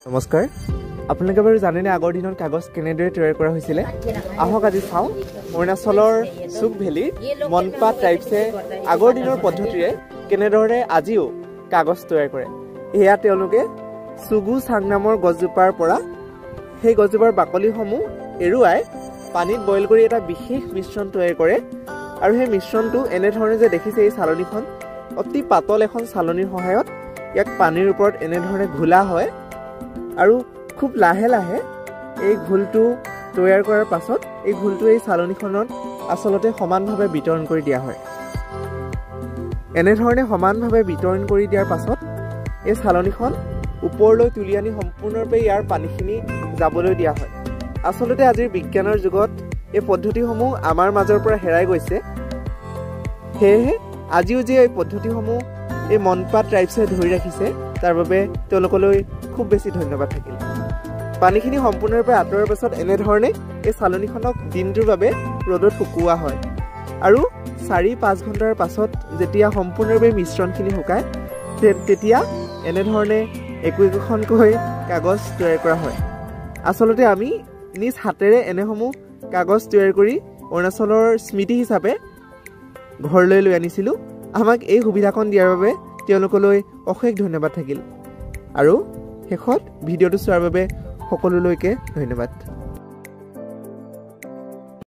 নমস্কাৰ আপোনালোকে বাৰু জানেনে আগৰ দিনত কাগজ কেনেদৰে তৈয়াৰ কৰা হৈছিল আহক আজি চাওঁ অৰুণাচলৰ সুক ভেলী মনপা ট্ৰাইবছে আগৰ দিনৰ পদ্ধতিৰে কেনেদৰে আজিও কাগজ তৈয়াৰ কৰে এয়া তেওঁলোকে সুগু চাং নামৰ গছজোপাৰ পৰা সেই গছজোপাৰ বাকলিসমূহ এৰুৱাই পানীত বইল কৰি এটা বিশেষ মিশ্ৰণ তৈয়াৰ কৰে আৰু সেই মিশ্ৰণটো এনেধৰণে যে দেখিছে এই চালনীখন অতি পাতল এখন চালনীৰ সহায়ত ইয়াক পানীৰ ওপৰত এনেধৰণে ঘোলা হয় আৰু খুব লাহে লাহে এই ঘোলটো তৈয়াৰ কৰাৰ পাছত এই ঘোলটো এই চালনীখনত আসলতে সমানভাৱে বিতৰণ কৰি দিয়া হয় এনেধৰণে সমানভাৱে বিতৰণ কৰি দিয়াৰ পাছত এই চালনীখন ওপৰলৈ তুলি আনি সম্পূৰ্ণৰূপে ইয়াৰ পানীখিনি যাবলৈ দিয়া হয় আসলতে আজিৰ বিজ্ঞানৰ যুগত এই পদ্ধতিসমূহ আমাৰ মাজৰ পৰা হেৰাই গৈছে সেয়েহে আজিও যে এই পদ্ধতিসমূহ এই মনপা ট্ৰাইবছে ধৰি ৰাখিছে তাৰ বাবে তেওঁলোকলৈ খুব বেছি ধন্যবাদ থাকিল পানীখিনি সম্পূৰ্ণৰূপে আঁতৰৰ পাছত এনেধৰণে এই চালনীখনক দিনটোৰ বাবে ৰ'দত শুকুওৱা হয় আৰু 4-5 ঘণ্টাৰ পাছত যেতিয়া সম্পূৰ্ণৰূপে মিশ্ৰণখিনি শুকায় তেতিয়া এনেধৰণে একোখনকৈ কাগজ তৈয়াৰ কৰা হয় আসলতে আমি নিজ হাতেৰে এনেসমূহ কাগজ তৈয়াৰ কৰি অৰুণাচলৰ স্মৃতি হিচাপে ঘৰলৈ লৈ আনিছিলোঁ আমাক এই সুবিধাখন দিয়াৰ বাবে তেওঁলোকলৈ অশেষ ধন্যবাদ থাকিল আৰু শেষত ভিডিঅ'টো চোৱাৰ বাবে সকলোলৈকে ধন্যবাদ